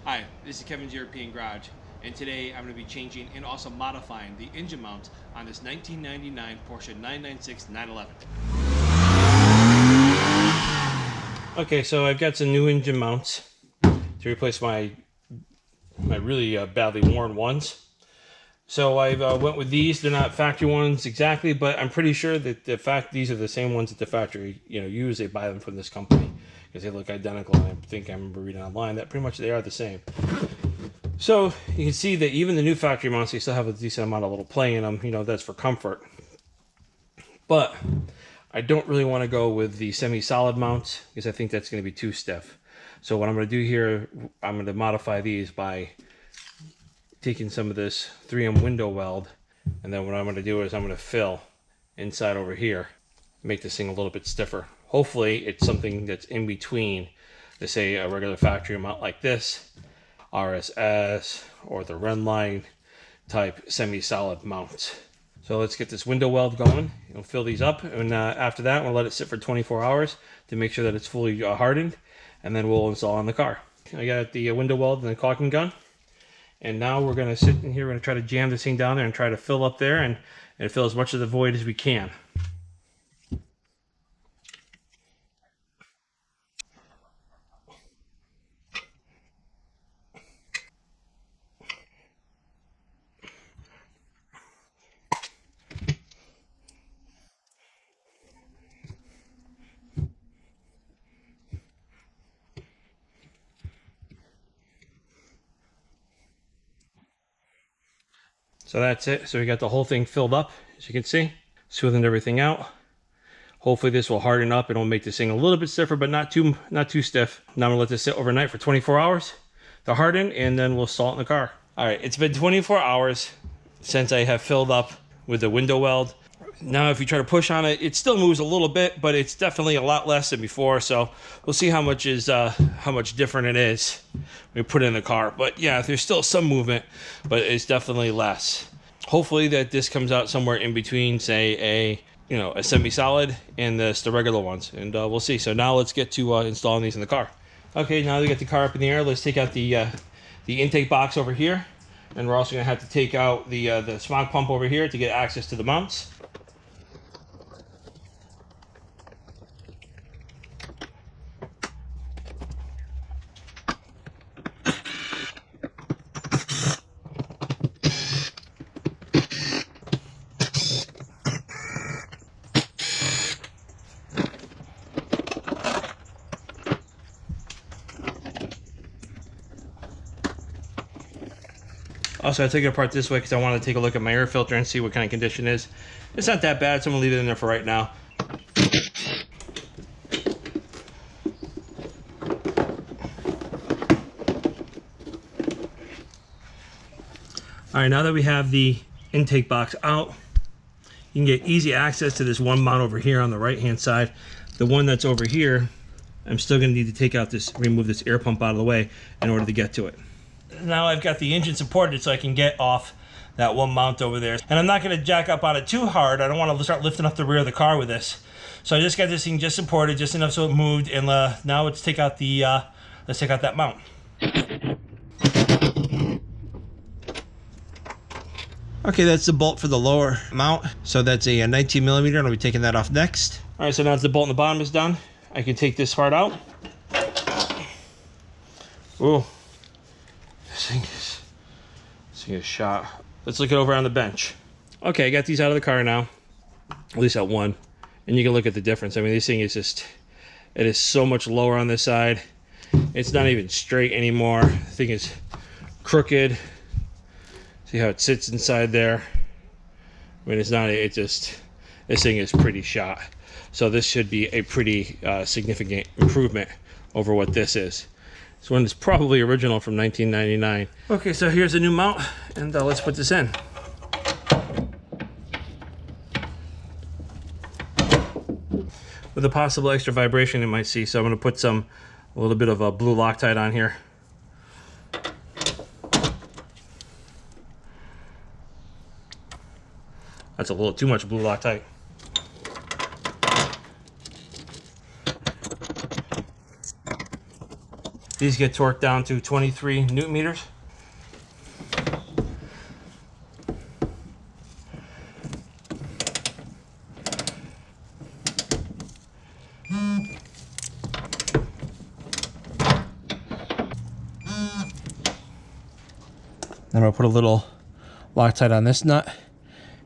Hi, this is Kevin's European Garage, and today I'm going to be changing and also modifying the engine mount on this 1999 Porsche 996 911. Okay, so I've got some new engine mounts to replace my really badly worn ones. So I went with these. They're not factory ones exactly, but I'm pretty sure that these are the same ones that the factory use. They buy them from this company because they look identical. And I think I remember reading online that pretty much they are the same. So you can see that even the new factory mounts, they still have a decent amount of little play in them. That's for comfort. But I don't really want to go with the semi-solid mounts because I think that's going to be too stiff. So what I'm going to do here, I'm going to modify these by taking some of this 3M window weld, and then what I'm going to do is I'm going to fill inside over here, make this thing a little bit stiffer. Hopefully it's something that's in between, let's say a regular factory mount like this, RSS, or the Renline type semi-solid mount. So let's get this window weld going. We'll fill these up, and after that we'll let it sit for 24 hours to make sure that it's fully hardened, and then we'll install on the car. I got the window weld and the caulking gun. And now we're going to sit in here, we're going to try to jam this thing down there and try to fill up there and fill as much of the void as we can. So that's it. So we got the whole thing filled up, as you can see, smoothing everything out. Hopefully this will harden up and it'll make this thing a little bit stiffer, but not too stiff. Now I'm gonna let this sit overnight for 24 hours to harden, and then we'll install it in the car. All right, it's been 24 hours since I have filled up with the window weld. Now if you try to push on it, it still moves a little bit, but it's definitely a lot less than before. So we'll see how much different it is when we put it in the car. But yeah, there's still some movement, but it's definitely less. Hopefully that this comes out somewhere in between, say a semi-solid and the regular ones, and we'll see. So now let's get to installing these in the car. Okay, now that we got the car up in the air, let's take out the intake box over here, and we're also going to have to take out the smog pump over here to get access to the mounts. Also, I took it apart this way because I wanted to take a look at my air filter and see what kind of condition it is. It's not that bad, so I'm going to leave it in there for right now. All right, now that we have the intake box out, you can get easy access to this one mount over here on the right-hand side. The one that's over here, I'm still going to need to remove this air pump out of the way in order to get to it. Now I've got the engine supported, so I can get off that one mount over there. And I'm not going to jack up on it too hard. I don't want to start lifting up the rear of the car with this. So I just got this thing just supported, just enough so it moved. And now let's take out that mount. Okay, that's the bolt for the lower mount. So that's a 19 millimeter, and I'll be taking that off next. All right, so now that the bolt in the bottom is done, I can take this part out. Ooh. This thing is shot. Let's look it over on the bench. Okay, I got these out of the car now. At least that one. And you can look at the difference. I mean, this thing is it is so much lower on this side. It's not even straight anymore. The thing is crooked. See how it sits inside there? I mean, this thing is pretty shot. So this should be a pretty significant improvement over what this is. This one is probably original from 1999. Okay, so here's a new mount, and let's put this in. With a possible extra vibration you might see, so I'm going to put a little bit of a blue Loctite on here. That's a little too much blue Loctite. These get torqued down to 23 Newton meters. Then I'm going to put a little Loctite on this nut,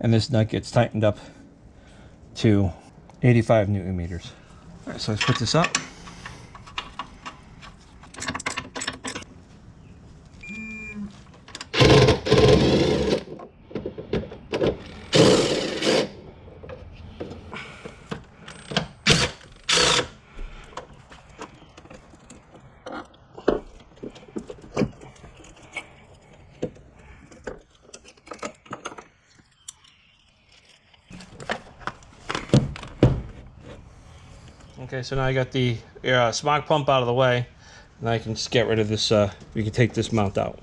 and this nut gets tightened up to 85 Newton meters. All right, so let's put this up. Okay, so now I got the smog pump out of the way, and I can just get rid of this. We can take this mount out.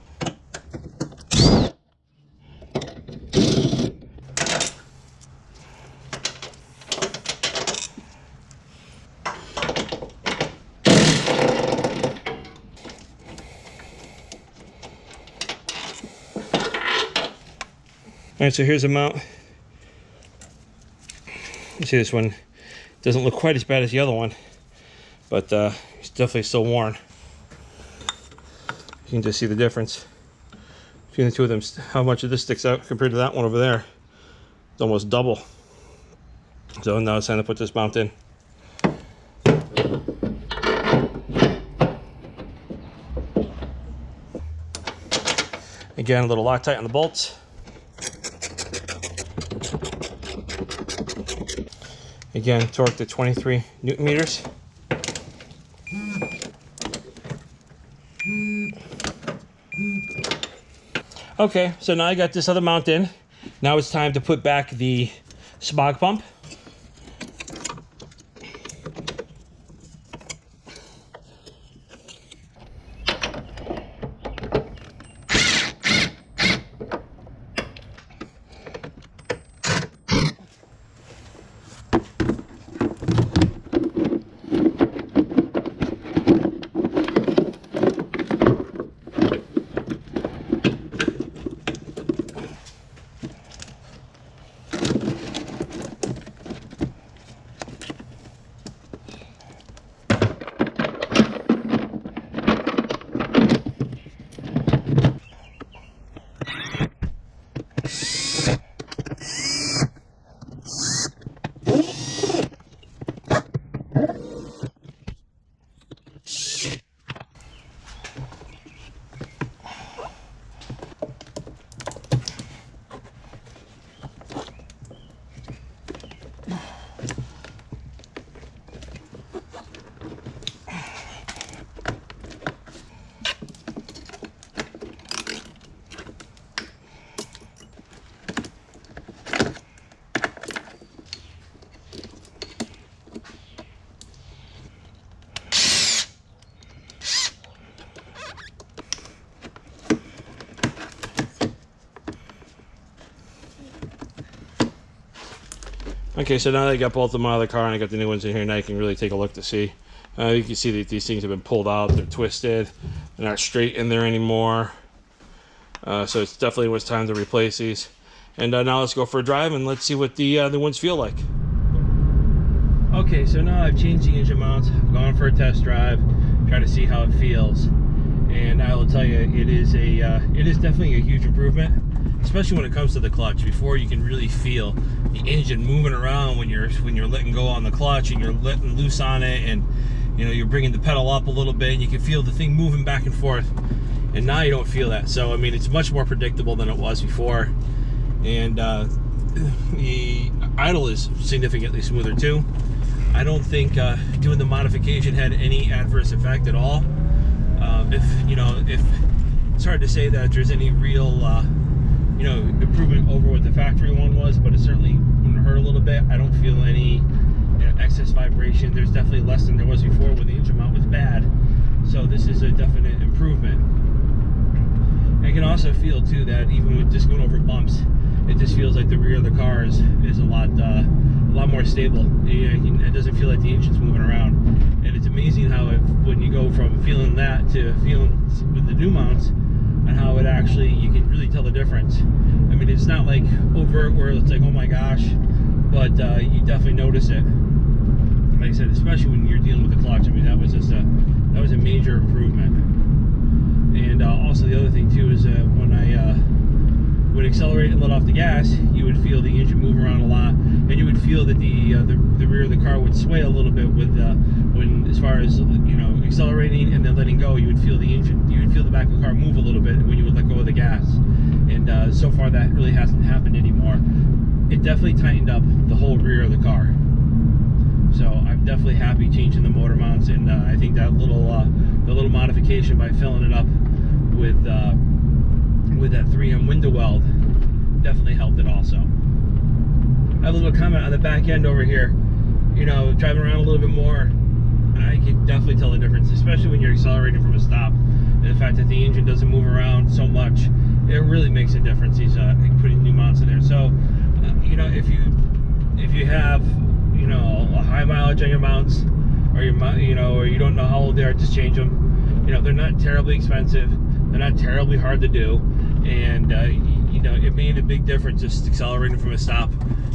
All right, so here's a mount. You see this one doesn't look quite as bad as the other one, but it's definitely still worn. You can just see the difference between the two of them, how much of this sticks out compared to that one over there. It's almost double. So now it's time to put this mount in. Again, a little Loctite on the bolts. Again, torque to 23 Newton meters. Okay, so now I got this other mount in. Now it's time to put back the smog pump. Okay, so now that I got both of them out of the car and I got the new ones in here, now you can really take a look to see. You can see that these things have been pulled out, they're twisted, they're not straight in there anymore. So it's definitely was time to replace these. And now let's go for a drive and let's see what the ones feel like. Okay, so now I've changed the engine mounts, I've gone for a test drive, try to see how it feels. And I will tell you, it is definitely a huge improvement, especially when it comes to the clutch. Before, you can really feel the engine moving around when you're letting go on the clutch and you're letting loose on it, and you know, you're bringing the pedal up a little bit and you can feel the thing moving back and forth. And now you don't feel that. So I mean, it's much more predictable than it was before, and the idle is significantly smoother too. I don't think doing the modification had any adverse effect at all. If it's hard to say that there's any real improvement over what the factory one was, but it certainly wouldn't hurt a little bit. I don't feel any excess vibration. There's definitely less than there was before when the engine mount was bad. So this is a definite improvement. I can also feel too that even with just going over bumps, it just feels like the rear of the car is a lot a lot more stable. It doesn't feel like the engine's moving around. And it's amazing how when you go from feeling that to feeling with the new mounts, and how it actually, you can really tell the difference. I mean, it's not like overt where it's like, oh my gosh, but you definitely notice it. Like I said, especially when you're dealing with the clutch. I mean, that was a major improvement. And also the other thing too is when I would accelerate and let off the gas, you would feel the engine move around a lot, and you would feel that the rear of the car would sway a little bit with when, as far as, you know, accelerating and then letting go, you would feel the engine, you would feel the back of the car move a little bit when you would let go of the gas. And so far that really hasn't happened anymore. It definitely tightened up the whole rear of the car. So I'm definitely happy changing the motor mounts, and I think that the little modification by filling it up with that 3M window weld definitely helped it also. I have a little comment on the back end over here. You know, driving around a little bit more, I can definitely tell the difference, especially when you're accelerating from a stop. And the fact that the engine doesn't move around so much, it really makes a difference. He's putting new mounts in there. So, you know, if you have, you know, a high mileage on your mounts, or or you don't know how old they are, just change them. You know, they're not terribly expensive. They're not terribly hard to do, and you know, it made a big difference just accelerating from a stop.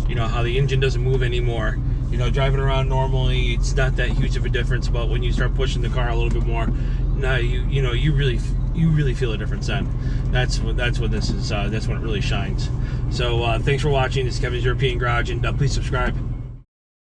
You know, how the engine doesn't move anymore. You know, driving around normally, it's not that huge of a difference, but when you start pushing the car a little bit more, now you really feel a difference. Then that's what this is. That's when it really shines. So thanks for watching. This is Kevin's European Garage, and please subscribe.